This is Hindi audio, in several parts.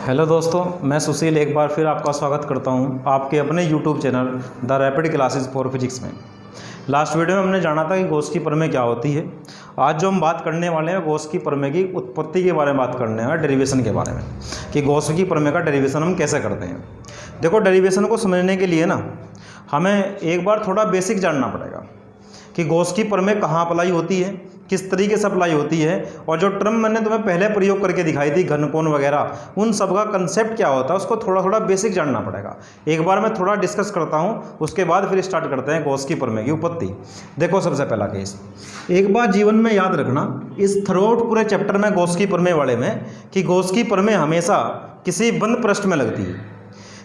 हेलो दोस्तों, मैं सुशील एक बार फिर आपका स्वागत करता हूं आपके अपने YouTube channel the rapid classes for physics में। लास्ट वीडियो में हमने जाना था कि गॉस की प्रमेय क्या होती है। आज जो हम बात करने वाले हैं गॉस की प्रमेय की उत्पत्ति के बारे में बात करने हैं, डेरिवेशन के बारे में कि गॉस की प्रमेय का डेरिवेशन हम कैसे करते हैं। देखो, डेरिवेशन को समझने के लिए ना हमें एक बार थोड़ा बेसिक जानना पड़ेगा कि गॉस की प्रमेय कहाँ अप्लाई होती है, किस तरीके से अप्लाई होती है, और जो टर्म मैंने तुम्हें पहले प्रयोग करके दिखाई थी घन कोण वगैरह, उन सब का कंसेप्ट क्या होता है उसको थोड़ा थोड़ा बेसिक जानना पड़ेगा। एक बार मैं थोड़ा डिस्कस करता हूँ, उसके बाद फिर स्टार्ट करते हैं गॉस की प्रमेय की उत्पत्ति। देखो, सबसे पहला केस एक बार जीवन में याद रखना इस थ्रू आउट पूरे चैप्टर में गॉस की प्रमेय वाले में कि गॉस की प्रमेय हमेशा किसी बंद पृष्ठ में लगती है,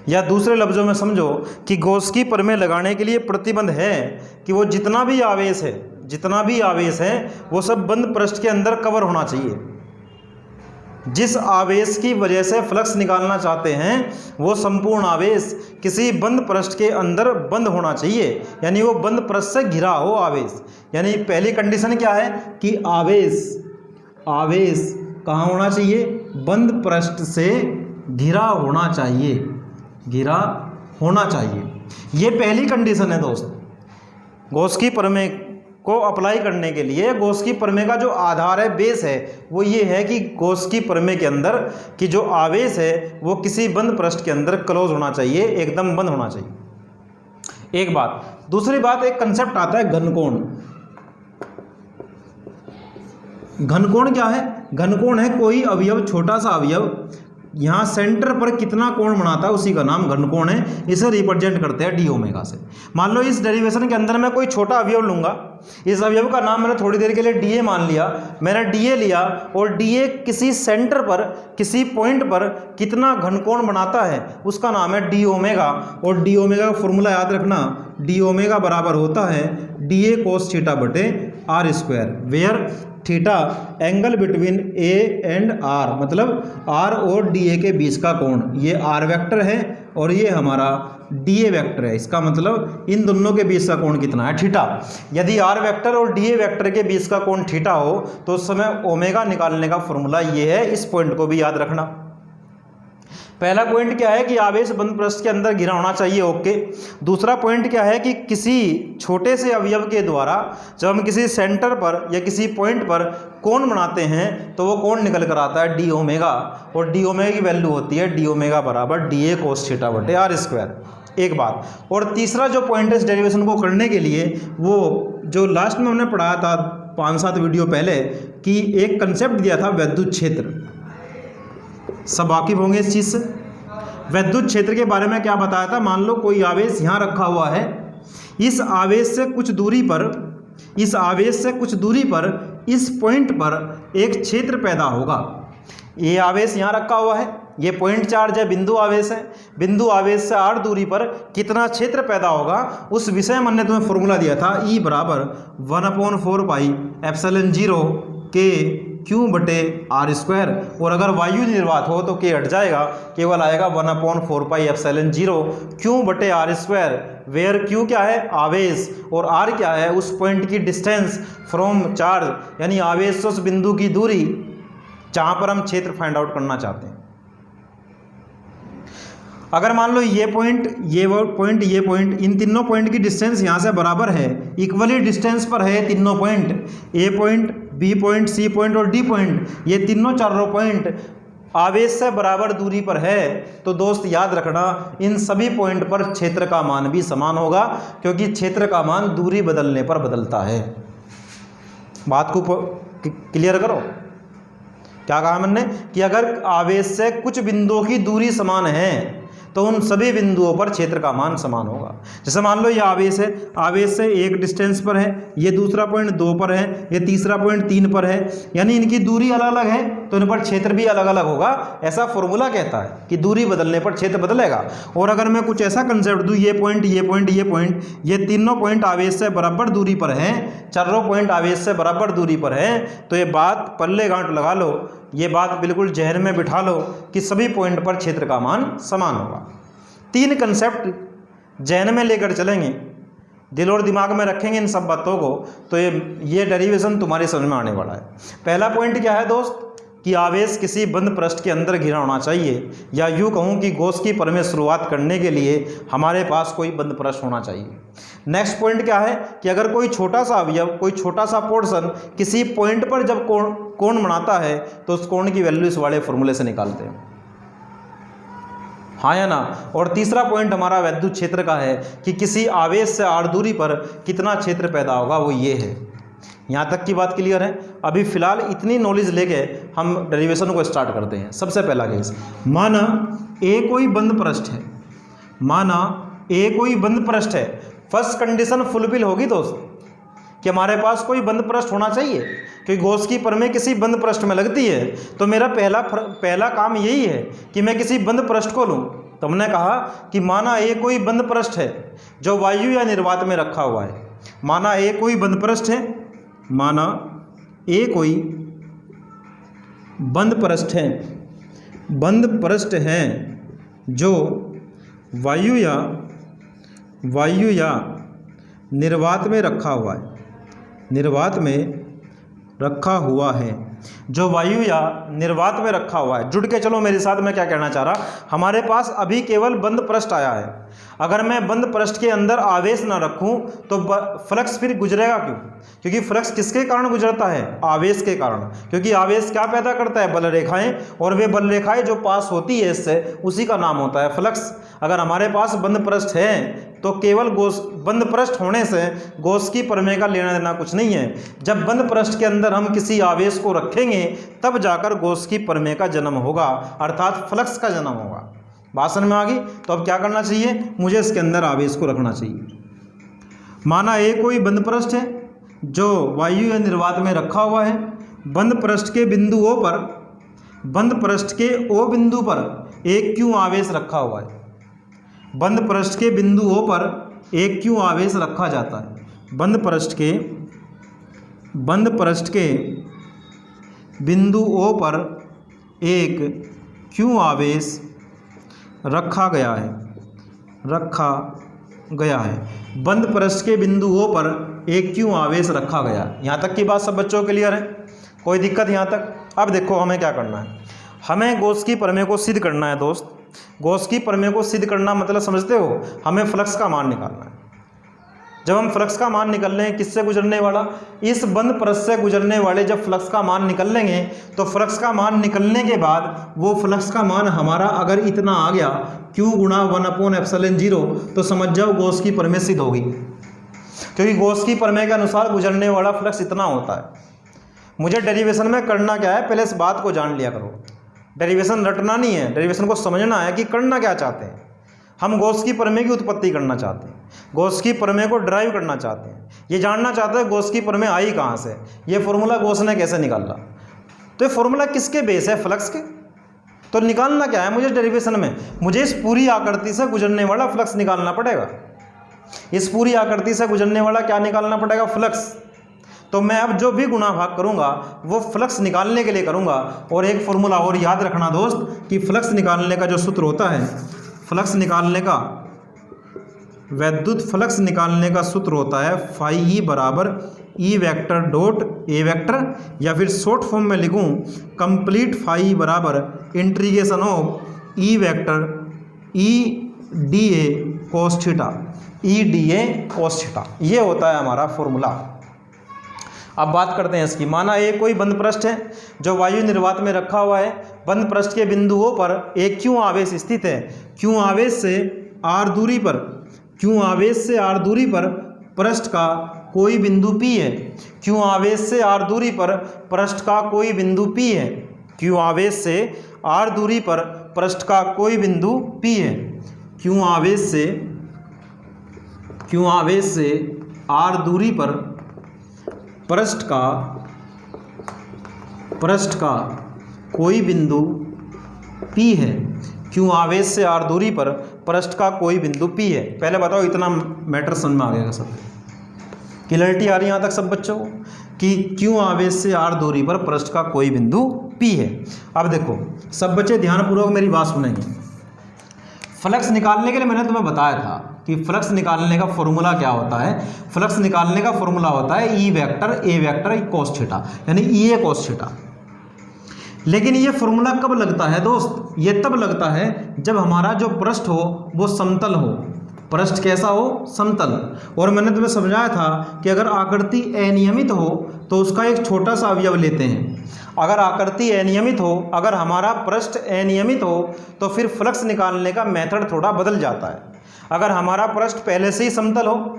या दूसरे लफ्ज़ों में समझो कि गॉस की प्रमेय लगाने के लिए प्रतिबंध है कि वो जितना भी आवेश है वो सब बंद पृष्ठ के अंदर कवर होना चाहिए। जिस आवेश की वजह से फ्लक्स निकालना चाहते हैं वो संपूर्ण आवेश किसी बंद पृष्ठ के अंदर बंद होना चाहिए, यानी वो बंद पृष्ठ से घिरा हो आवेश। यानी पहली कंडीशन क्या है कि आवेश कहाँ होना चाहिए? बंद पृष्ठ से घिरा होना चाहिए। ये पहली कंडीशन है दोस्त। गॉस की प्रमेय को अप्लाई करने के लिए गॉस की प्रमेय का जो आधार है, बेस है, वो ये है कि गॉस की प्रमेय के अंदर कि जो आवेश है वो किसी बंद पृष्ठ के अंदर क्लोज होना चाहिए, एकदम बंद होना चाहिए। एक बात। दूसरी बात, एक कंसेप्ट आता है घनकोण। घनकोण क्या है? घनकोण है कोई अवयव, छोटा सा अवयव यहाँ सेंटर पर कितना कोण बनाता है उसी का नाम घनकोण है। इसे रिप्रेजेंट करते हैं डी ओमेगा से। मान लो इस डेरिवेशन के अंदर मैं कोई छोटा अवयव लूंगा, इस अवयव का नाम मैंने थोड़ी देर के लिए डीए मान लिया, मैंने डीए लिया और डीए किसी सेंटर पर किसी पॉइंट पर कितना घनकोण बनाता है उसका नाम है डी ओमेगा। और डी ओमेगा का फॉर्मूला याद रखना, डी ओमेगा बराबर होता है डीए कोस थीटा बटे are square, where theta angle between a and r, मतलब आर और डी ए के बीच का कोण। ये आर वेक्टर है और ये हमारा डी ए वेक्टर है। इसका मतलब इन दोनों के बीच का कोण कितना है? थीटा। यदि आर वेक्टर और डी ए वेक्टर के बीच का कोण थीटा हो तो उस समय ओमेगा निकालने का फॉर्मूला ये है। इस पॉइंट को भी याद रखना। पहला पॉइंट क्या है कि आवेश बंद पृष्ठ के अंदर घिरा होना चाहिए, ओके। दूसरा पॉइंट क्या है कि किसी छोटे से अवयव के द्वारा जब हम किसी सेंटर पर या किसी पॉइंट पर कोण बनाते हैं तो वो कोण निकल कर आता है डी ओमेगा, और डी ओमेगा की वैल्यू होती है डी ओमेगा बराबर डी ए कोस थीटा बटे आर स्क्वायर। एक बात। और तीसरा जो पॉइंट है इस डेरिवेशन को करने के लिए, वो जो लास्ट में हमने पढ़ाया था 5-7 वीडियो पहले, कि एक कंसेप्ट दिया था विद्युत क्षेत्र। सब वाकिफ होंगे इस चीज़ से। विद्युत क्षेत्र के बारे में क्या बताया था? मान लो कोई आवेश यहाँ रखा हुआ है, इस आवेश से कुछ दूरी पर इस पॉइंट पर एक क्षेत्र पैदा होगा। ये आवेश यहाँ रखा हुआ है, ये पॉइंट चार्ज है, बिंदु आवेश है। बिंदु आवेश से r दूरी पर कितना क्षेत्र पैदा होगा उस विषय में हमने तुम्हें फॉर्मूला दिया था, E बराबर 1/4 पाई एप्सिलॉन 0 के क्यू बटे आर स्क्वायर। और अगर वायु निर्वात हो तो के हट जाएगा, केवल आएगा 1/4 पाई एप्सिलॉन 0 क्यू बटे आर स्क्वायर, वेयर क्यू क्या है? आवेश, और आर क्या है? उस पॉइंट की डिस्टेंस फ्रॉम चार्ज, यानी आवेश से उस बिंदु की दूरी जहां पर हम क्षेत्र फाइंड आउट करना चाहते हैं। अगर मान लो ये पॉइंट, इन तीनों पॉइंट की डिस्टेंस यहाँ से बराबर है, इक्वली डिस्टेंस पर है तीनों point, A point, B point, C point और डी पॉइंट, ये चारों पॉइंट आवेश से बराबर दूरी पर है, तो दोस्त याद रखना इन सभी पॉइंट पर क्षेत्र का मान भी समान होगा, क्योंकि क्षेत्र का मान दूरी बदलने पर बदलता है। बात को क्लियर करो। क्या कहा मैंने कि अगर आवेश से कुछ बिंदुओं की दूरी समान है तो उन सभी बिंदुओं पर क्षेत्र का मान समान होगा। जैसे मान लो ये आवेश है, आवेश से एक डिस्टेंस पर है, ये दूसरा पॉइंट 2 पर है, ये तीसरा पॉइंट 3 पर है, यानी इनकी दूरी अलग अलग है तो इन पर क्षेत्र भी अलग अलग होगा। ऐसा फॉर्मूला कहता है कि दूरी बदलने पर क्षेत्र बदलेगा। और अगर मैं कुछ ऐसा कंसेप्ट दूँ, ये तीनों पॉइंट आवेश से बराबर दूरी पर हैं, चारों पॉइंट आवेश से बराबर दूरी पर हैं, तो ये बात पल्ले गांठ लगा लो, ये बात बिल्कुल जहन में बिठा लो कि सभी पॉइंट पर क्षेत्र का मान समान होगा। 3 कंसेप्ट जहन में लेकर चलेंगे, दिल और दिमाग में रखेंगे इन सब बातों को, तो ये डेरिवेशन तुम्हारी समझ में आने वाला है। पहला पॉइंट क्या है दोस्त? कि आवेश किसी बंद पृष्ठ के अंदर घिरा होना चाहिए, या यूँ कहूँ कि गॉस की प्रमेय शुरुआत करने के लिए हमारे पास कोई बंद पृष्ठ होना चाहिए। नेक्स्ट पॉइंट क्या है कि अगर कोई छोटा सा अवयव, कोई छोटा सा पोर्शन किसी पॉइंट पर जब कोण बनाता है तो उस कोण की वैल्यू इस वाले फॉर्मूले से निकालते हैं, हाँ या ना। और तीसरा पॉइंट हमारा वैद्युत क्षेत्र का है कि किसी आवेश से r दूरी पर कितना क्षेत्र पैदा होगा, वो ये है। यहाँ तक की बात क्लियर है। अभी फिलहाल इतनी नॉलेज लेके हम डेरिवेशन को स्टार्ट करते हैं। सबसे पहला केस, माना ए कोई बंद पृष्ठ है, माना ए कोई बंद पृष्ठ है। फर्स्ट कंडीशन फुलफिल होगी दोस्त कि हमारे पास कोई बंद पृष्ठ होना चाहिए, क्योंकि गॉस की प्रमेय किसी बंद पृष्ठ में लगती है। तो मेरा पहला काम यही है कि मैं किसी बंद पृष्ठ को लूँ। तो हमने कहा कि माना ए कोई बंद पृष्ठ है जो वायु या निर्वात में रखा हुआ है। माना ए कोई बंद पृष्ठ है, माना ए कोई बंद पृष्ठ है, बंद पृष्ठ है जो वायु या निर्वात में रखा हुआ है, निर्वात में रखा हुआ है, जो वायु या निर्वात में रखा हुआ है। जुड़ के चलो मेरे साथ, मैं क्या कहना चाह रहा, हमारे पास अभी केवल बंद पृष्ठ आया है। अगर मैं बंद पृष्ठ के अंदर आवेश ना रखूं तो फ्लक्स फिर गुजरेगा क्यों? क्योंकि फ्लक्स किसके कारण गुजरता है? आवेश के कारण। क्योंकि आवेश क्या पैदा करता है? बल रेखाएं, और वे बल रेखाएं जो पास होती है इससे, उसी का नाम होता है फ्लक्स। अगर हमारे पास बंद पृष्ठ है तो केवल बंद पृष्ठ होने से गॉस की प्रमेय का लेना देना कुछ नहीं है। जब बंद पृष्ठ के अंदर हम किसी आवेश को रखेंगे तब जाकर गॉस की प्रमेय का जन्म होगा, अर्थात फ्लक्स का जन्म होगा। बात समझ में आ गई? तो अब क्या करना चाहिए? मुझे इसके अंदर आवेश को रखना चाहिए। माना ए कोई बंद पृष्ठ है जो वायु या निर्वात में रखा हुआ है। बंद पृष्ठ के बिंदुओं पर, बंद पृष्ठ के ओ बिंदु पर एक क्यों आवेश रखा हुआ है? बंद पृष्ठ के बिंदुओं पर एक क्यों आवेश रखा जाता है? बंद पृष्ठ के बिंदुओं पर एक क्यों आवेश रखा गया है, रखा गया है। बंद पृष्ठ के बिंदुओं पर एक क्यों आवेश रखा गया। यहाँ तक की बात सब बच्चों क्लियर है? कोई दिक्कत यहाँ तक? अब देखो हमें क्या करना है, हमें गॉस की प्रमेय को सिद्ध करना है दोस्त। गॉस की प्रमेय को सिद्ध करना मतलब समझते हो? हमें फ्लक्स का मान निकालना है। जब हम फ्लक्स का मान निकल लें, किससे गुजरने वाला? इस बंद पृष्ठ से गुजरने वाले जब फ्लक्स का मान निकल लेंगे तो फ्लक्स का मान निकलने के बाद वो फ्लक्स का मान हमारा अगर इतना आ गया Q गुणा 1/ε0, तो समझ जाओ गॉस की प्रमेय सिद्ध होगी। क्योंकि गॉस की प्रमेय के अनुसार गुजरने वाला फ्लक्स इतना होता है। मुझे डेरिवेशन में करना क्या है, पहले इस बात को जान लिया करो। डेरिवेशन रटना नहीं है, डेरिवेशन को समझना है कि करना क्या चाहते हैं। हम गॉस की प्रमेय की उत्पत्ति करना चाहते हैं, गॉस की प्रमेय को ड्राइव करना चाहते हैं, ये जानना चाहते हैं गॉस की प्रमेय आई कहाँ से, ये फॉर्मूला गॉस ने कैसे निकाला। तो ये फॉर्मूला किसके बेस है? फ्लक्स के। तो निकालना क्या है मुझे डेरिवेशन में? मुझे इस पूरी आकृति से गुजरने वाला फ्लक्स निकालना पड़ेगा। इस पूरी आकृति से गुजरने वाला क्या निकालना पड़ेगा? फ्लक्स। तो मैं अब जो भी गुणा भाग करूंगा वो फ्लक्स निकालने के लिए करूंगा। और एक फॉर्मूला और याद रखना दोस्त कि फ्लक्स निकालने का जो सूत्र होता है, फ्लक्स निकालने का, वैद्युत फ्लक्स निकालने का सूत्र होता है फाई ई बराबर E vector dot A vector, या फिर शॉर्ट फॉर्म में लिखूं कंप्लीट फाई बराबर integration of E vector E d A cos theta, E d A cos theta. ये होता है हमारा फॉर्मूला। अब बात करते हैं इसकी। माना ए कोई बंद पृष्ठ है जो वायु निर्वात में रखा हुआ है। बंद पृष्ठ के बिंदुओं पर एक क्यों आवेश स्थित है। क्यों आवेश से आर दूरी पर, क्यों आवेश से आर दूरी पर पृष्ठ का कोई बिंदु P है। क्यों आवेश से आर दूरी पर पृष्ठ का कोई बिंदु P है। क्यों आवेश से आर दूरी पर पृष्ठ का कोई बिंदु P है। क्यों आवेश से आर दूरी पर पृष्ठ का कोई बिंदु P है। क्यों आवेश से आर दूरी पर पृष्ठ का कोई बिंदु P है। पहले बताओ इतना मैटर समझ में आ गया सब? क्लियरिटी आ रही है यहाँ तक सब बच्चों को कि क्यों आवेश से आर दूरी पर पृष्ठ का कोई बिंदु P है। अब देखो सब बच्चे ध्यानपूर्वक मेरी बात सुनेंगे। फ्लक्स निकालने के लिए मैंने तुम्हें बताया था कि फ्लक्स निकालने का फॉर्मूला क्या होता है। फ्लक्स निकालने का फॉर्मूला होता है E vector A vector cos theta, यानी ई ए कोस थीटा। लेकिन ये फॉर्मूला कब लगता है दोस्त? ये तब लगता है जब हमारा जो पृष्ठ हो वो समतल हो। पृष्ठ कैसा हो? समतल। और मैंने तुम्हें समझाया था कि अगर आकृति अनियमित हो तो उसका एक छोटा सा अवयव लेते हैं। अगर आकृति अनियमित हो, अगर हमारा पृष्ठ अनियमित हो तो फिर फ्लक्स निकालने का मेथड थोड़ा बदल जाता है। अगर हमारा पृष्ठ पहले से ही समतल हो,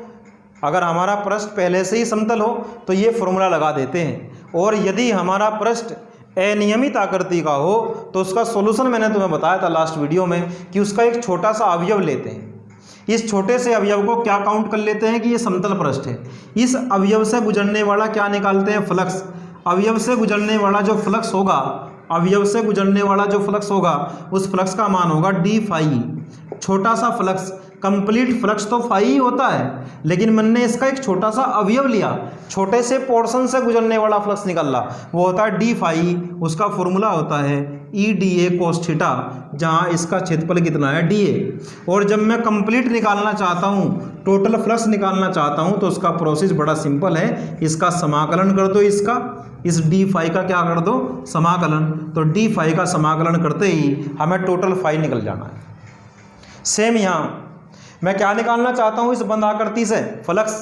अगर हमारा पृष्ठ पहले से ही समतल हो तो ये फॉर्मूला लगा देते हैं। और यदि हमारा पृष्ठ अनियमित आकृति का हो तो उसका सॉल्यूशन मैंने तुम्हें बताया था लास्ट वीडियो में कि उसका एक छोटा सा अवयव लेते हैं। इस छोटे से अवयव को क्या काउंट कर लेते हैं कि ये समतल पृष्ठ है। इस अवयव से गुजरने वाला क्या निकालते हैं? फ्लक्स। अवयव से गुजरने वाला जो फ्लक्स होगा, अवयव से गुजरने वाला जो फ्लक्स होगा उस फ्लक्स का मान होगा डी फाई। छोटा सा फ्लक्स, कंप्लीट फ्लक्स तो फाई ही होता है, लेकिन मैंने इसका एक छोटा सा अवयव लिया, छोटे से पोर्शन से गुजरने वाला फ्लक्स निकल रहा, वो होता है डी फाई। उसका फॉर्मूला होता है ई डी ए कोस थीटा, जहाँ इसका क्षेत्रफल कितना है? D A. और जब मैं कंप्लीट निकालना चाहता हूँ, टोटल फ्लक्स निकालना चाहता हूँ, तो उसका प्रोसेस बड़ा सिंपल है। इसका समाकलन कर दो, इसका इस डी फाई का क्या कर दो? समाकलन। तो डी फाई का समाकलन करते ही हमें टोटल फाई निकल जाना है। सेम यहाँ मैं क्या निकालना चाहता हूँ? इस बंद आकृति से फ्लक्स।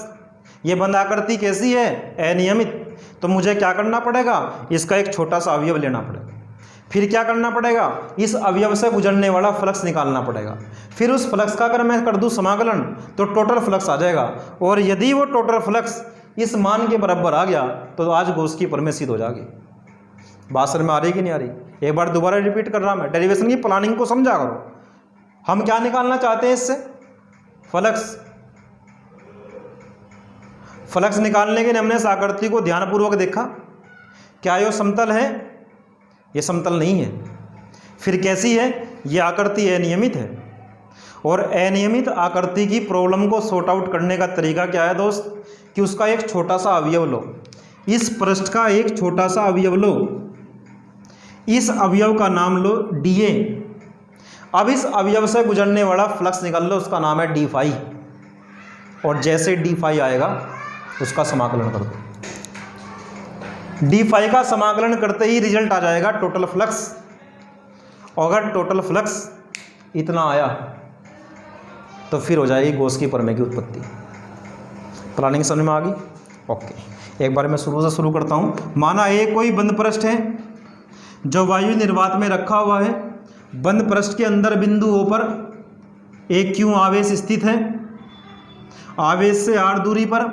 ये बंद आकृति कैसी है? अनियमित। तो मुझे क्या करना पड़ेगा? इसका एक छोटा सा अवयव लेना पड़ेगा। फिर क्या करना पड़ेगा? इस अवयव से गुजरने वाला फ्लक्स निकालना पड़ेगा। फिर उस फ्लक्स का अगर मैं कर दूं समाकलन तो टोटल फ्लक्स आ जाएगा। और यदि वो टोटल फ्लक्स इस मान के बराबर आ गया तो आज गॉस की प्रमेय सिद्ध हो जाएगी। बात समझ में आ रही कि नहीं आ रही? एक बार दोबारा रिपीट कर रहा मैं, डेरिवेशन की प्लानिंग को समझा करो। हम क्या निकालना चाहते हैं इससे? फ्लक्स। फ्लक्स निकालने के लिए हमने इस आकृति को ध्यानपूर्वक देखा। क्या ये समतल है? ये समतल नहीं है। फिर कैसी है? ये आकृति अनियमित है। और अनियमित आकृति की प्रॉब्लम को सॉर्ट आउट करने का तरीका क्या है दोस्त? कि उसका एक छोटा सा अवयव लो, इस पृष्ठ का एक छोटा सा अवयव लो, इस अवयव का नाम लो डी ए। अब इस अवयव से गुजरने वाला फ्लक्स निकाल लो, उसका नाम है डी फाई। और जैसे डी फाई आएगा उसका समाकलन कर दो। डी फाई का समाकलन करते ही रिजल्ट आ जाएगा टोटल फ्लक्स। अगर टोटल फ्लक्स इतना आया तो फिर हो जाएगी गॉस की प्रमेय की उत्पत्ति। प्लानिंग समझ में आ गई? ओके, एक बार मैं शुरू से शुरू करता हूँ। माना एक कोई बंद पृष्ठ है जो वायु निर्वात में रखा हुआ है। बंद पृष्ठ के अंदर बिंदुओं पर एक क्यू आवेश स्थित है। आवेश से आर दूरी पर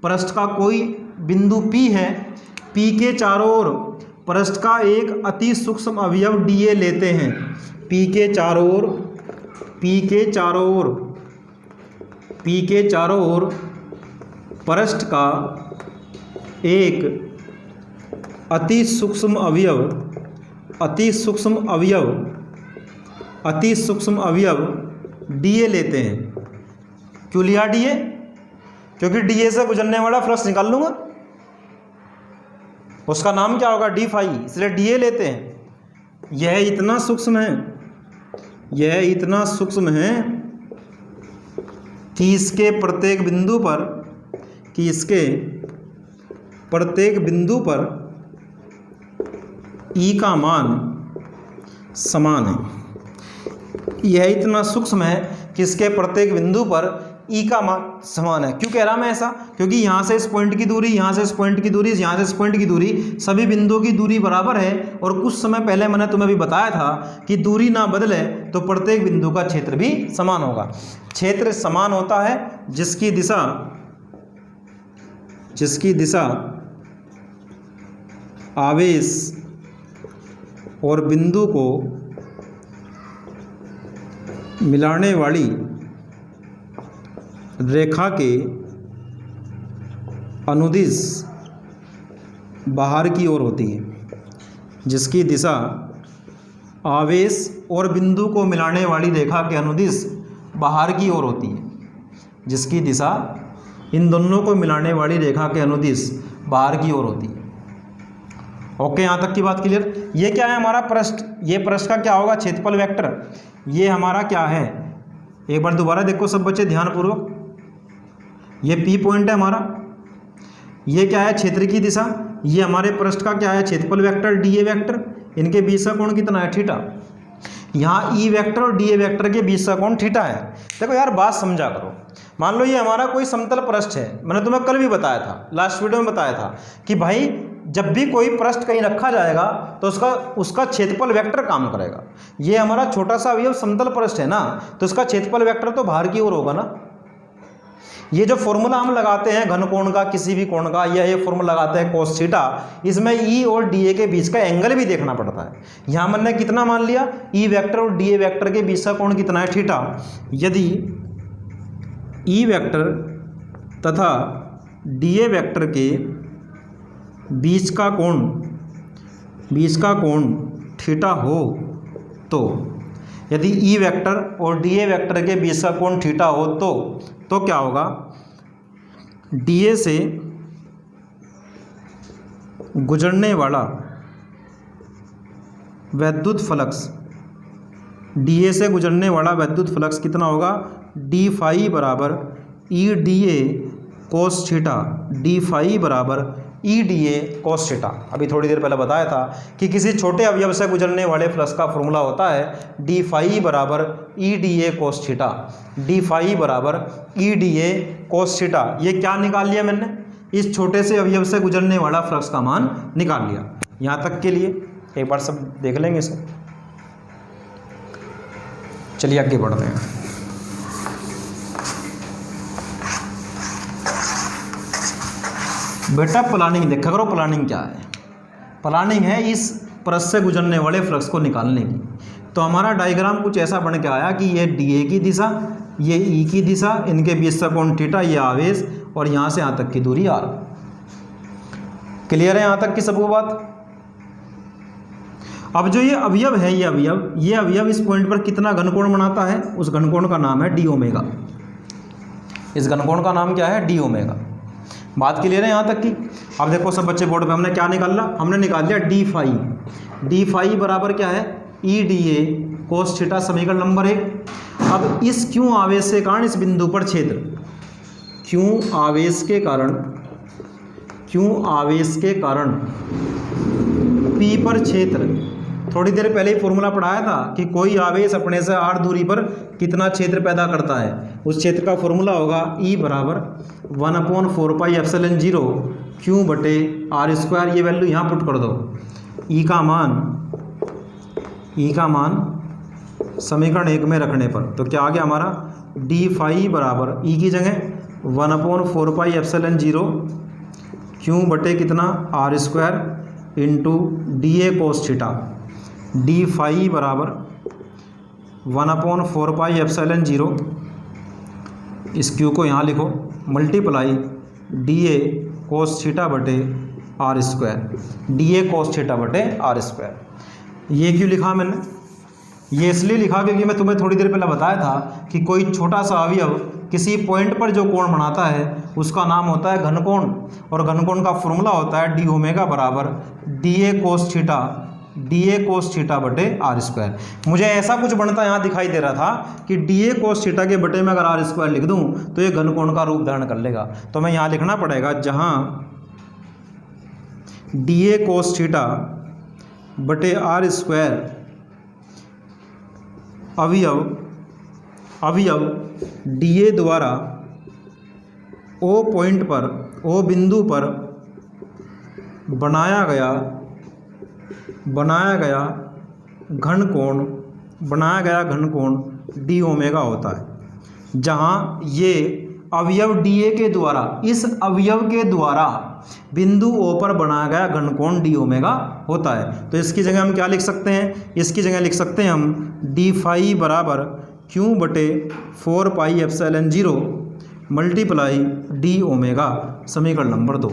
पृष्ठ का कोई बिंदु P है। P के चारों ओर पृष्ठ का एक अति सूक्ष्म अवयव dA लेते हैं। P के चारों ओर पृष्ठ का एक अति सूक्ष्म अवयव dA लेते हैं। क्यों लिया dA? क्योंकि dA से गुजरने वाला फ्लक्स निकाल लूंगा, उसका नाम क्या होगा? डी फाई, इसलिए dA लेते हैं। यह इतना सूक्ष्म है कि इसके प्रत्येक बिंदु पर E का मान समान है। यह इतना सूक्ष्म है कि इसके प्रत्येक बिंदु पर E का मान समान है। क्यों कह रहा मैं ऐसा? क्योंकि यहाँ से इस पॉइंट की दूरी, यहाँ से इस पॉइंट की दूरी, यहाँ से इस पॉइंट की दूरी, सभी बिंदुओं की दूरी बराबर है। और कुछ समय पहले मैंने तुम्हें भी बताया था कि दूरी ना बदले तो प्रत्येक बिंदु का क्षेत्र भी समान होगा। क्षेत्र समान होता है जिसकी दिशा आवेश और बिंदु को मिलाने वाली रेखा के अनुदिश बाहर की ओर होती है। जिसकी दिशा आवेश और बिंदु को मिलाने वाली रेखा के अनुदिश बाहर की ओर होती है। जिसकी दिशा इन दोनों को मिलाने वाली रेखा के अनुदिश बाहर की ओर होती है। ओके, यहाँ तक की बात क्लियर? ये क्या है हमारा पृष्ठ? ये पृष्ठ का क्या होगा? क्षेत्रफल वेक्टर। ये हमारा क्या है? एक बार दोबारा देखो सब बच्चे ध्यानपूर्वक। ये P पॉइंट है हमारा। ये क्या है? क्षेत्र की दिशा। ये हमारे पृष्ठ का क्या है? क्षेत्रफल वेक्टर dA वेक्टर। इनके बीच का कोण कितना है, थीटा। यहाँ ई वेक्टर और डी ए वेक्टर के बीच का कोण थीटा है। देखो यार बात समझा करो, मान लो ये हमारा कोई समतल पृष्ठ है, मैंने तुम्हें कल भी बताया था, लास्ट वीडियो में बताया था कि भाई जब भी कोई पृष्ठ कहीं रखा जाएगा तो उसका क्षेत्रफल वेक्टर काम करेगा। ये हमारा छोटा सा अवयव समतल पृष्ठ है ना, तो उसका क्षेत्रफल वेक्टर तो बाहर की ओर होगा ना। ये जो फॉर्मूला हम लगाते हैं घन कोण का, किसी भी कोण का, या ये फॉर्मूला लगाते हैं cos थीटा, इसमें ई और डी ए के बीच का एंगल भी देखना पड़ता है। यहाँ मैंने कितना मान लिया, ई वेक्टर और डी ए वेक्टर के बीच का कोण कितना है, थीटा। यदि ई वेक्टर तथा डी ए वेक्टर के बीच का कोण थीटा हो तो, यदि ई वेक्टर और डी ए वेक्टर के बीच का कोण थीटा हो तो क्या होगा, डी ए से गुजरने वाला वैद्युत फ्लक्स, डी ए से गुजरने वाला वैद्युत फ्लक्स कितना होगा, डी फाई बराबर ई डी ए कोस थीटा, डी फाई बराबर ई डी ए कोस थीटा। अभी थोड़ी देर पहले बताया था कि किसी छोटे अवयव से गुजरने वाले फ्लक्स का फॉर्मूला होता है डी फाई बराबर ई डी ए कोस थीटा, डी फाई बराबर ई डी ए कोस थीटा। ये क्या निकाल लिया मैंने, इस छोटे से अवयव से गुजरने वाला फ्लक्स का मान निकाल लिया। यहाँ तक के लिए एक बार सब देख लेंगे इसे। चलिए आगे बढ़ते हैं। बेटा प्लानिंग देखा करो, प्लानिंग क्या है, प्लानिंग है इस पृष्ठ से गुजरने वाले फ्लक्स को निकालने की। तो हमारा डायग्राम कुछ ऐसा बन के आया कि ये डी ए की दिशा, ये ई की दिशा, इनके बीच का कोण थीटा, ये आवेश, और यहाँ से यहाँ तक की दूरी आर। क्लियर है यहाँ तक की सबको बात। अब जो ये अवयव है, ये अवयव इस पॉइंट पर कितना घनकोण बनाता है, उस घनकोण का नाम है डी ओमेगा। इस घनकोण का नाम क्या है, डी ओमेगा। बात क्लियर है यहाँ तक की। अब देखो सब बच्चे बोर्ड पे हमने क्या निकाला, हमने निकाल लिया डी फाई। डी फाई बराबर क्या है, ई डी ए कोस थीटा, समीकरण नंबर 1। अब इस क्यों आवेश के कारण इस बिंदु पर क्षेत्र, क्यों आवेश के कारण पी पर क्षेत्र, थोड़ी देर पहले ही फॉर्मूला पढ़ाया था कि कोई आवेश अपने से r दूरी पर कितना क्षेत्र पैदा करता है, उस क्षेत्र का फॉर्मूला होगा E बराबर 1/4πε0 Q बटे r स्क्वायर। ये वैल्यू यहाँ पुट कर दो। E का मान समीकरण 1 में रखने पर तो क्या आ गया हमारा, डी फाई बराबर E की जगह 1/4πε0 Q बटे कितना r स्क्वायर इंटू डी ए कोस थीटा। डी फाई बराबर 1/4πε0, इस क्यू को यहाँ लिखो, मल्टीप्लाई डी ए कोस थीटा बटे are square, D A cos theta बटे आर स्क्वायर। ये क्यों लिखा मैंने, ये इसलिए लिखा क्योंकि मैं तुम्हें थोड़ी देर पहले बताया था कि कोई छोटा सा अवयव किसी पॉइंट पर जो कोण बनाता है उसका नाम होता है घनकोण, और घनकोण का फॉर्मूला होता है डी ओमेगा बराबर D A cos theta, D A cos theta बटे आर स्क्वायर। मुझे ऐसा कुछ बनता यहाँ दिखाई दे रहा था कि डी ए कोस थीटा के बटे में अगर आर स्क्वायर लिख दूँ तो ये घनकोण का रूप धारण कर लेगा। तो मैं यहाँ लिखना पड़ेगा, जहाँ डी ए कोस थीटा बटे आर स्क्वायर अवयव डी ए द्वारा ओ पॉइंट पर, ओ बिंदु पर बनाया गया घनकोण डी ओमेगा होता है, जहाँ ये अवयव डी ए के द्वारा, इस अवयव के द्वारा बिंदु ओ पर बनाया गया घनकोण डी ओमेगा होता है। तो इसकी जगह हम क्या लिख सकते हैं, इसकी जगह लिख सकते हैं हम डी फाई बराबर क्यू बटे 4πε0 मल्टीप्लाई डी ओमेगा, समीकरण नंबर 2,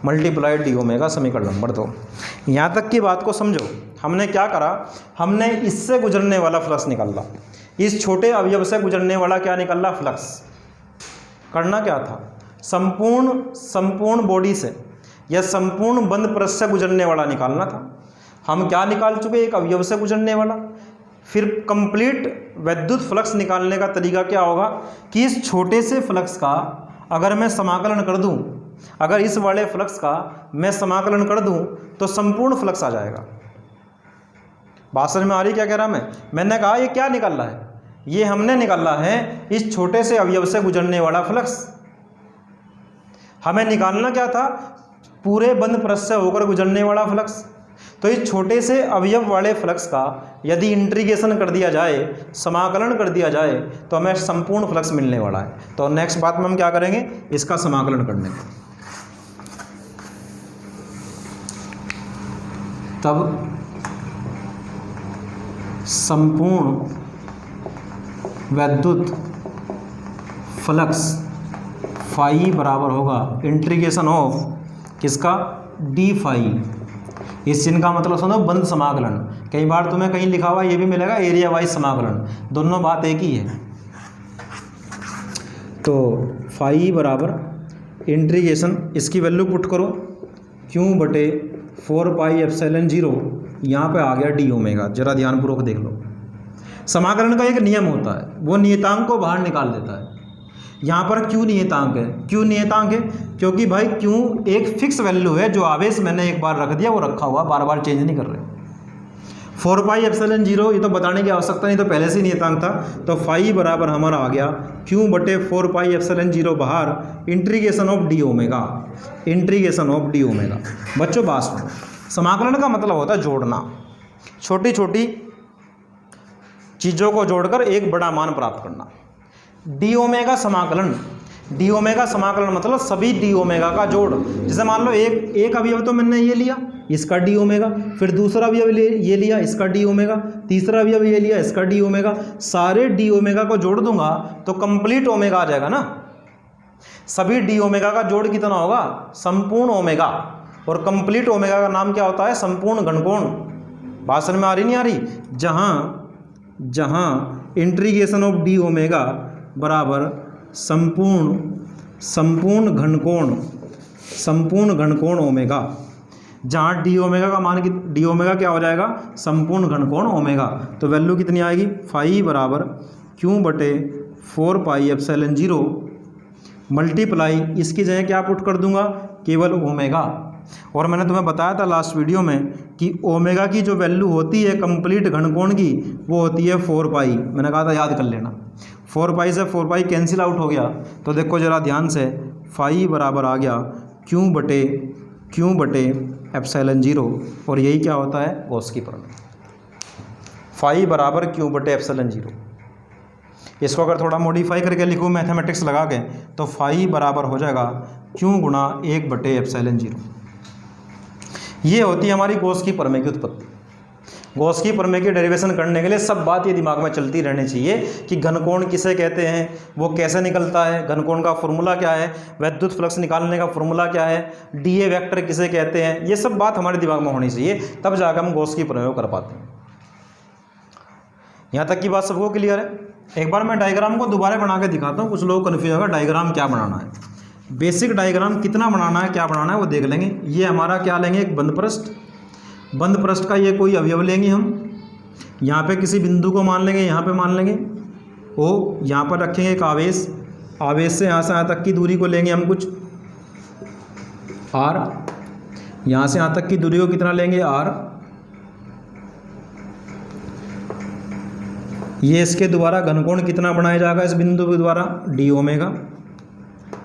मल्टीप्लाई डी ओमेगा, समीकरण नंबर 2। यहाँ तक की बात को समझो। हमने क्या करा, हमने इससे गुजरने वाला फ्लक्स निकाला, इस छोटे अवयव से गुजरने वाला क्या निकाला, फ्लक्स। करना क्या था, संपूर्ण बॉडी से या संपूर्ण बंद पृष्ठ से गुजरने वाला निकालना था। हम क्या निकाल चुके, एक अवयव से गुजरने वाला। फिर कंप्लीट वैद्युत फ्लक्स निकालने का तरीका क्या होगा कि इस छोटे से फ्लक्स का अगर मैं समाकलन कर दूं, अगर इस वाले फ्लक्स का मैं समाकलन कर दूं तो संपूर्ण फ्लक्स आ जाएगा। बात समझ में आ रही क्या कह रहा मैंने कहा ये क्या निकालना है, ये हमने निकालना है इस छोटे से अवयव से गुजरने वाला फ्लक्स। हमें निकालना क्या था, पूरे बंद पृष्ठ से होकर गुजरने वाला फ्लक्स। तो इस छोटे से अवयव वाले फ्लक्स का यदि इंटीग्रेशन कर दिया जाए, समाकलन कर दिया जाए, तो हमें संपूर्ण फ्लक्स मिलने वाला है। तो नेक्स्ट बात में हम क्या करेंगे, इसका समाकलन करने का। तब संपूर्ण वैद्युत फ्लक्स फाई बराबर होगा इंटीग्रेशन ऑफ किसका, डी फाई। इस चिन्ह का मतलब सुनो बंद समाकलन। कई बार तुम्हें कहीं लिखा हुआ ये भी मिलेगा एरिया वाइज समाकलन, दोनों बात एक ही है। तो फाई बराबर इंटीग्रेशन, इसकी वैल्यू पुट करो क्यू बटे 4πε0, यहाँ पे आ गया डी ओमेगा। जरा ध्यानपूर्वक देख लो, समाकलन का एक नियम होता है, वो नियतांक को बाहर निकाल देता है। यहाँ पर क्यों नियतांक है, क्यों नियतांक है, क्योंकि भाई क्यों एक फिक्स वैल्यू है, जो आवेश मैंने एक बार रख दिया वो रखा हुआ, बार बार चेंज नहीं कर रहे। 4πε0 ये तो बताने की आवश्यकता नहीं, तो पहले से नियतांक था। तो फाई बराबर हमारा आ गया क्यू बटे 4πε0 बाहर integration of D omega, integration of D omega. बच्चों बात सुनो, समाकलन का मतलब होता है जोड़ना, छोटी छोटी चीज़ों को जोड़कर एक बड़ा मान प्राप्त करना। डी ओमेगा समाकलन, डी ओमेगा समाकलन मतलब सभी डी ओमेगा का जोड़। जैसे मान लो एक अवयव तो मैंने ये लिया, इसका डी ओमेगा, फिर दूसरा अवयव ये लिया, इसका डी ओमेगा, तीसरा अवयव ये लिया, इसका डी ओमेगा। सारे डी ओमेगा को जोड़ दूंगा तो कंप्लीट ओमेगा आ जाएगा ना। सभी डी ओमेगा का जोड़ कितना होगा, संपूर्ण ओमेगा। और कंप्लीट ओमेगा का नाम क्या होता है, संपूर्ण घनकोण। बात समझ में आ रही नहीं आ रही, जहाँ इंटीग्रेशन ऑफ डी ओमेगा बराबर संपूर्ण घनकोण ओमेगा, जहाँ डी ओमेगा का मान डी ओमेगा क्या हो जाएगा, संपूर्ण घनकोण ओमेगा। तो वैल्यू कितनी आएगी, फाई बराबर क्यू बटे 4πε0 मल्टीप्लाई, इसकी जगह क्या पुट कर दूंगा, केवल ओमेगा। और मैंने तुम्हें बताया था लास्ट वीडियो में कि ओमेगा की जो वैल्यू होती है कंप्लीट घनकोण की, वो होती है 4π। मैंने कहा था याद कर लेना, 4π से 4π कैंसिल आउट हो गया। तो देखो जरा ध्यान से, फाई बराबर आ गया क्यू बटे ε0, और यही क्या होता है, गॉस की प्रमेय। फाई बराबर क्यू बटे ε0। इसको अगर थोड़ा मॉडिफाई करके लिखूँ मैथमेटिक्स लगा के, तो फाई बराबर हो जाएगा क्यू गुणा 1 बटे ε0। ये होती है हमारी गॉस की प्रमेय की उत्पत्ति। गॉस की प्रमेय की डेरिवेशन करने के लिए सब बात ये दिमाग में चलती रहनी चाहिए कि घनकोण किसे कहते हैं, वो कैसे निकलता है, घनकोण का फॉर्मूला क्या है, वैद्युत फ्लक्स निकालने का फॉर्मूला क्या है, डीए वेक्टर किसे कहते हैं। ये सब बात हमारे दिमाग में होनी चाहिए, तब जाकर हम गॉस की प्रमेय कर पाते हैं। यहाँ तक की बात सबको क्लियर है। एक बार मैं डायग्राम को दोबारा बना के दिखाता हूँ, कुछ लोग कन्फ्यूज होगा डायग्राम क्या बनाना है। बेसिक डायग्राम कितना बनाना है, क्या बनाना है वो देख लेंगे। ये हमारा क्या लेंगे, एक बंद पृष्ठ, बंद पृष्ठ का ये कोई अवयव लेंगे हम, यहाँ पे किसी बिंदु को मान लेंगे, यहाँ पे मान लेंगे ओ, यहाँ पर रखेंगे एक आवेश, आवेश से यहाँ तक की दूरी को लेंगे हम कुछ r, यहाँ से यहाँ तक की दूरी को कितना लेंगे r। ये इसके द्वारा घनकोण कितना बनाया जाएगा इस बिंदु के द्वारा, डी ओमेगा।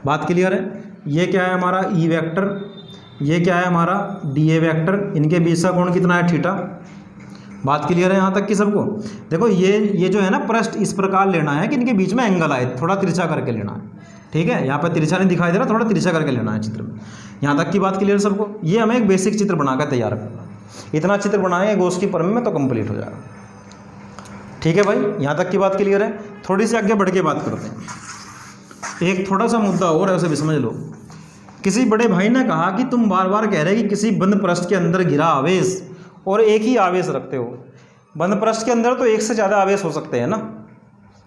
बात क्लियर है। ये क्या है हमारा ई वेक्टर, ये क्या है हमारा डी ए वेक्टर, इनके बीच का कोण कितना है, थीटा। बात क्लियर है यहाँ तक कि सबको। देखो ये जो है ना पृष्ठ, इस प्रकार लेना है कि इनके बीच में एंगल आए, थोड़ा तिरछा करके लेना है, ठीक है। यहाँ पर तिरछा नहीं दिखाई दे रहा, थोड़ा तिरछा करके लेना है चित्र में। यहाँ तक की बात क्लियर सबको। ये हमें एक बेसिक चित्र बनाकर तैयार करना, इतना चित्र बनाएंगे गॉस की प्रमेय में तो कंप्लीट हो जाएगा, ठीक है भाई। यहाँ तक की बात क्लियर है। थोड़ी सी आगे बढ़ के बात करते हैं, एक थोड़ा सा मुद्दा और है, उसे भी समझ लो। किसी बड़े भाई ने कहा कि तुम बार बार कह रहे कि किसी बंद पृष्ठ के अंदर घिरा आवेश और एक ही आवेश रखते हो। बंद पृष्ठ के अंदर तो एक से ज़्यादा आवेश हो सकते हैं ना,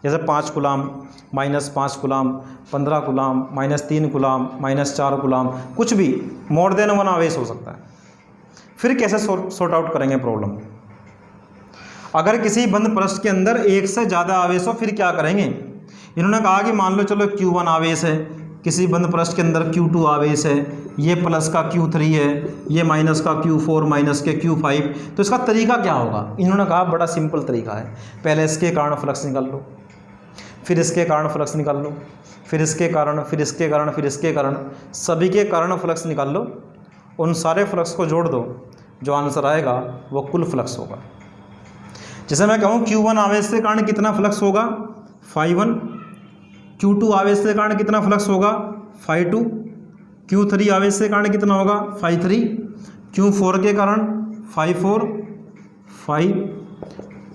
जैसे 5 coulomb, -5 coulomb, 15 coulomb, -3 coulomb, -4 coulomb, कुछ भी मोर देन 1 आवेश हो सकता है। फिर कैसे सॉर्ट आउट करेंगे प्रॉब्लम। अगर किसी बंद पृष्ठ के अंदर एक से ज़्यादा आवेश हो फिर क्या करेंगे। इन्होंने कहा कि मान लो चलो Q1 आवेश है, किसी बंद पृष्ठ के अंदर Q2 आवेश है, ये प्लस का Q3 है, ये माइनस का Q4 माइनस के Q5। तो इसका तरीका क्या होगा? इन्होंने कहा बड़ा सिंपल तरीका है, पहले इसके कारण फ्लक्स निकाल लो, फिर इसके कारण फ्लक्स निकाल लो, फिर इसके कारण, फिर इसके कारण, फिर इसके कारण, सभी के कारण फ्लक्स निकाल लो, उन सारे फ्लक्स को जोड़ दो, जो आंसर आएगा वो कुल फ्लक्स होगा। जैसे मैं कहूँ Q1 आवेश के कारण कितना फ्लक्स होगा, φ1, Q2 आवेश के कारण कितना फ्लक्स होगा, φ2, Q3 आवेश के कारण कितना होगा, φ3, Q4 के कारण φ4,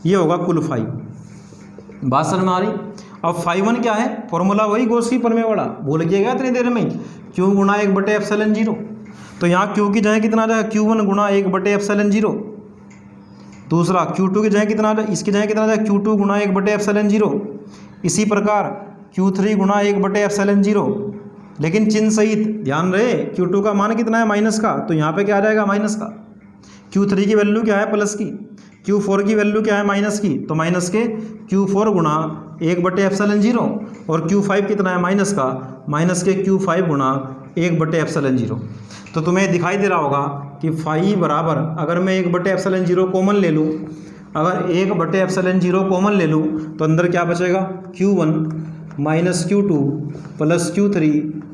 ये होगा कुल φ। बात समझ में आ रही? अब φ1 क्या है, फॉर्मूला वही गॉस की प्रमेय वाला, भूल गया इतनी देर में, Q गुणा 1/ε0। तो यहाँ Q की जगह कितना आ जाएगा, Q1 गुणा 1/ε0। दूसरा Q2 की जगह कितना आ जाए, इसकी जगह कितना आ जाएगा, Q2 गुणा 1/ε0। इसी प्रकार Q3 गुणा 1/ε0, लेकिन चिन्ह सहित, ध्यान रहे Q2 का मान कितना है, माइनस का, तो यहाँ पे क्या आ जाएगा, माइनस का। Q3 की वैल्यू क्या है, प्लस की। Q4 की वैल्यू क्या है, माइनस की, तो माइनस के Q4 गुणा 1/ε0, और Q5 कितना है, माइनस का, माइनस के Q5 गुणा 1/ε0। तो तुम्हें दिखाई दे रहा होगा कि फाई बराबर, अगर मैं 1/ε0 कॉमन ले लूँ, अगर 1/ε0 कॉमन ले लूँ तो अंदर क्या बचेगा, Q1 minus Q2 plus Q3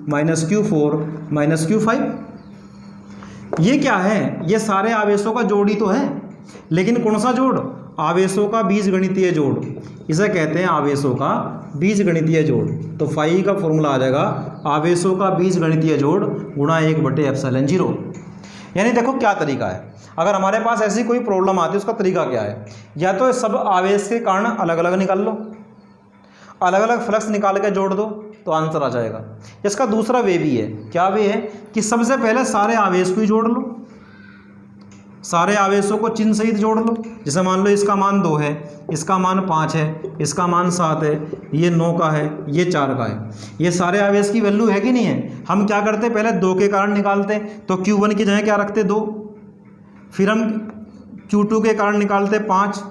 minus Q4 minus Q5। ये क्या है, ये सारे आवेशों का जोड़ ही तो है, लेकिन कौन सा जोड़, आवेशों का बीजगणितीय जोड़, इसे कहते हैं आवेशों का बीजगणितीय जोड़। तो फाई का फॉर्मूला आ जाएगा आवेशों का बीजगणितीय जोड़ गुणा 1/ε0। यानी देखो क्या तरीका है, अगर हमारे पास ऐसी कोई प्रॉब्लम आती है उसका तरीका क्या है, या तो सब आवेश के कारण अलग अलग निकाल लो, अलग अलग फ्लक्स निकाल के जोड़ दो तो आंसर आ जाएगा। इसका दूसरा वे भी है, क्या वे है कि सबसे पहले सारे आवेश को ही जोड़ लो, सारे आवेशों को चिन्ह सहित जोड़ लो। जैसे मान लो इसका मान 2 है, इसका मान 5 है, इसका मान 7 है, ये 9 का है, ये 4 का है, ये सारे आवेश की वैल्यू है कि नहीं है। हम क्या करते, पहले 2 के कारण निकालते, तो Q1 की जगह क्या रखते, 2, फिर हम Q2 के कारण निकालते 5,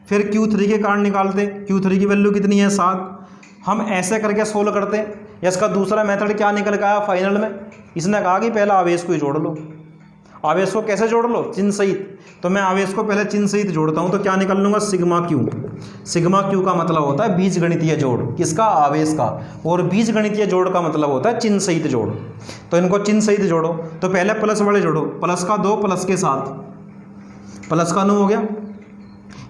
फिर Q3 के कारण निकालते, Q3 की वैल्यू कितनी है, 7। हम ऐसे करके सोल्व करते। या इसका दूसरा मेथड क्या निकल के आया फाइनल में, इसने कहा कि पहले आवेश को ही जोड़ लो। आवेश को कैसे जोड़ लो, चिन्ह सहित। तो मैं आवेश को पहले चिन्ह सहित जोड़ता हूँ, तो क्या निकाल लूँगा, सिग्मा क्यू। सिग्मा क्यू का मतलब होता है बीजगणितीय जोड़, किसका, आवेश का, और बीजगणितीय जोड़ का मतलब होता है चिन्ह सहित जोड़। तो इनको चिन्ह सहित जोड़ो, तो पहले प्लस वाले जोड़ो, प्लस का 2 प्लस के 7, प्लस का 9 हो गया।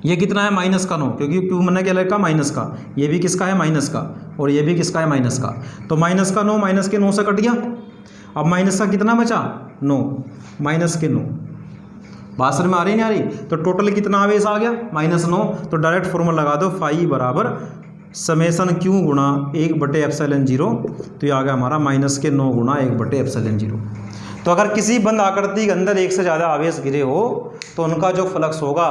ये कितना है, माइनस का 9, क्योंकि क्यू मैंने क्या लिखा, माइनस का। ये भी किसका है, माइनस का, और ये भी किसका है, माइनस का। तो माइनस का 9 माइनस के 9 से कट गया। अब माइनस का कितना बचा, 9, माइनस के 9। बात समझ में आ रही नहीं आ रही। तो टोटल कितना आवेश आ गया, -9। तो डायरेक्ट फॉर्मूला लगा दो, फाई बराबर समेसन क्यू गुणा 1/ε0। तो ये आ गया हमारा -9 गुणा 1/ε0। तो अगर किसी बंद आकृति के अंदर एक से ज़्यादा आवेश घिरे हो तो उनका जो फ्लक्स होगा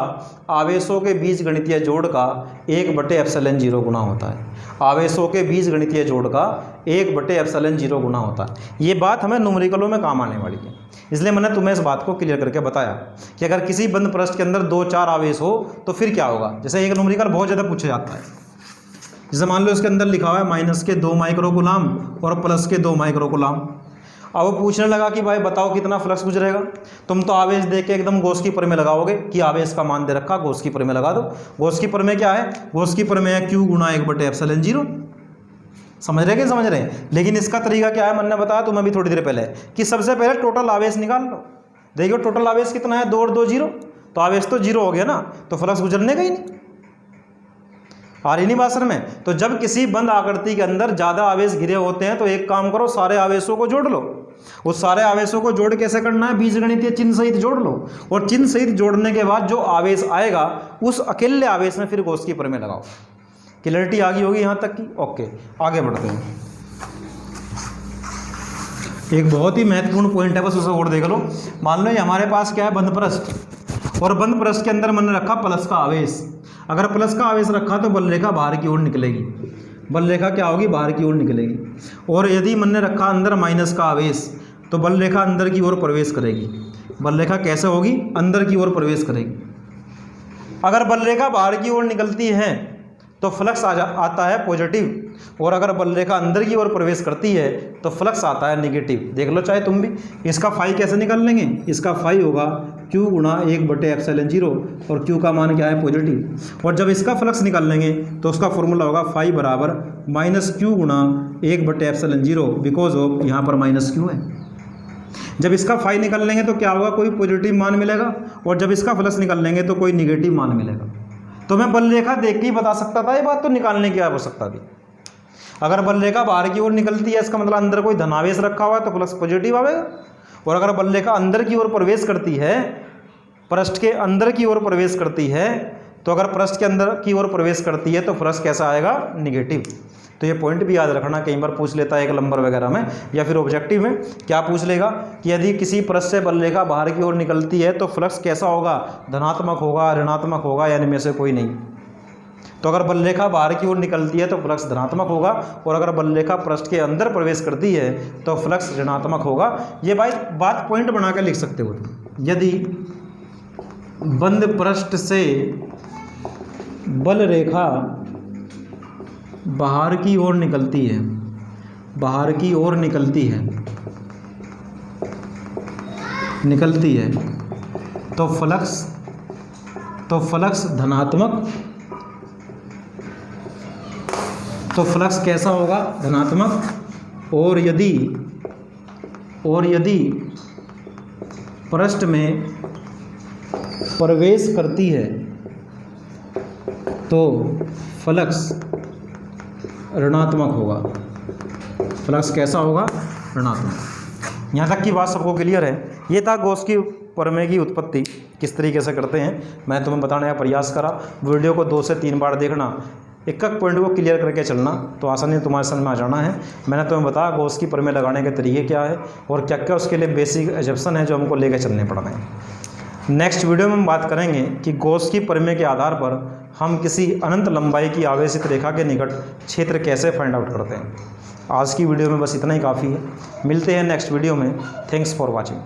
आवेशों के बीजगणितीय जोड़ का 1/ε0 गुना होता है। आवेशों के बीजगणितीय जोड़ का 1/ε0 गुना होता है। ये बात हमें न्यूमेरिकलों में काम आने वाली है, इसलिए मैंने तुम्हें इस बात को क्लियर करके बताया कि अगर किसी बंद पृष्ठ के अंदर 2-4 आवेश हो तो फिर क्या होगा। जैसे एक न्यूमेरिकल बहुत ज़्यादा पूछा जाता है, जैसे मान लो इसके अंदर लिखा हुआ है -2 माइक्रोकूलम और +2 माइक्रोकूलम। अब वो पूछने लगा कि भाई बताओ कितना फ्लक्स गुजरेगा। तुम तो आवेश देख के एकदम गॉस की प्रमेय लगाओगे कि आवेश का मान दे रखा, गॉस की प्रमेय लगा दो। गॉस की प्रमेय क्या है, गॉस की प्रमेय है Q गुणा 1/ε0। समझ रहे कि समझ रहे हैं। लेकिन इसका तरीका क्या है, मैंने बताया तुम्हें भी थोड़ी देर पहले कि सबसे पहले टोटल आवेश निकाल लो। देखिए टोटल आवेश कितना है, 2 और 2 0। तो आवेश तो 0 हो गया ना, तो फ्लक्स गुजरने का ही नहीं, आ रही नहीं बात सर में। तो जब किसी बंद आकृति के अंदर ज़्यादा आवेश घिरे होते हैं तो एक काम करो, सारे आवेशों को जोड़ लो। उस सारे आवेशों को जोड़ कैसे करना है, बीजगणितीय चिन्ह सहित जोड़ लो, और चिन्ह सहित जोड़ने के बाद जो आवेश आएगा उस अकेले आवेश में फिर गॉस की प्रमेय लगाओ। क्लियरिटी आ गई होगी यहाँ तक की। ओके, आगे बढ़ते हैं। एक बहुत ही महत्वपूर्ण पॉइंट है, बस उसे और देख लो। मान लो ये हमारे पास क्या है, बंद पृष्ठ, और बंद पृष्ठ के अंदर मैंने रखा प्लस का आवेश। अगर प्लस का आवेश रखा तो बल रेखा बाहर की ओर निकलेगी, बल रेखा क्या होगी, बाहर की ओर निकलेगी। और यदि मैंने रखा अंदर माइनस का आवेश तो बल रेखा अंदर की ओर प्रवेश करेगी। बल रेखा कैसे होगी, अंदर की ओर प्रवेश करेगी। अगर बल रेखा बाहर की ओर निकलती है तो फ्लक्स आता है पॉजिटिव, और अगर बल रेखा अंदर की ओर प्रवेश करती है तो फ्लक्स आता है नेगेटिव। देख लो चाहे तुम भी। इसका फाई कैसे निकाल लेंगे? इसका फाई होगा Q गुणा 1/ε0, और Q का मान क्या है? पॉजिटिव। और जब इसका फ्लक्स निकाल लेंगे तो उसका फॉर्मूला होगा फाई बराबर -Q गुणा 1/ε0, बिकॉज ऑफ यहाँ पर -Q है। जब इसका फाई निकाल लेंगे तो क्या होगा? कोई पॉजिटिव मान मिलेगा, और जब इसका फ्लक्स निकाल लेंगे तो कोई निगेटिव मान मिलेगा। तो मैं बल रेखा देख के ही बता सकता था ये बात, तो निकालने की आवश्यकता थी। अगर बल रेखा बाहर की ओर निकलती है, इसका मतलब अंदर कोई धनावेश रखा हुआ है तो फ्लक्स पॉजिटिव आएगा। और अगर बल रेखा अंदर की ओर प्रवेश करती है, पृष्ठ के अंदर की ओर प्रवेश करती है, तो अगर पृष्ठ के अंदर की ओर प्रवेश करती है तो फ्लक्स कैसा आएगा? निगेटिव। तो ये पॉइंट भी याद रखना, कई बार पूछ लेता है एक नंबर वगैरह में या फिर ऑब्जेक्टिव में। क्या पूछ लेगा कि यदि किसी पृष्ठ से बल रेखा बाहर की ओर निकलती है तो फ्लक्स कैसा होगा? धनात्मक होगा, ऋणात्मक होगा, या इनमें से कोई नहीं। तो अगर बल रेखा बाहर की ओर निकलती है तो फ्लक्स धनात्मक होगा, और अगर बल रेखा पृष्ठ के अंदर प्रवेश करती है तो फ्लक्स ऋणात्मक होगा। ये बात पॉइंट बना कर लिख सकते हो। यदि बंद पृष्ठ से बल रेखा बाहर की ओर निकलती है, बाहर की ओर निकलती है तो फ्लक्स धनात्मक, तो फ्लक्स कैसा होगा? धनात्मक। और यदि पृष्ठ में प्रवेश करती है तो फ्लक्स ऋणात्मक होगा। फ्लक्स कैसा होगा? ऋणात्मक। यहाँ तक की बात सबको क्लियर है? ये था गॉस की प्रमेय की उत्पत्ति किस तरीके से करते हैं, मैं तुम्हें बताने का प्रयास करा। वीडियो को 2 से 3 बार देखना, एक पॉइंट को क्लियर करके चलना, तो आसानी से तुम्हारे समझ में आ जाना है। मैंने तुम्हें बताया गॉस की प्रमेय लगाने के तरीके क्या है और क्या क्या उसके लिए बेसिक एजम्पशन है जो हमको लेकर चलने पड़ रहे हैं। नेक्स्ट वीडियो में हम बात करेंगे कि गॉस की प्रमेय के आधार पर हम किसी अनंत लंबाई की आवेशित रेखा के निकट क्षेत्र कैसे फाइंड आउट करते हैं। आज की वीडियो में बस इतना ही काफ़ी है। मिलते हैं नेक्स्ट वीडियो में। Thanks for watching.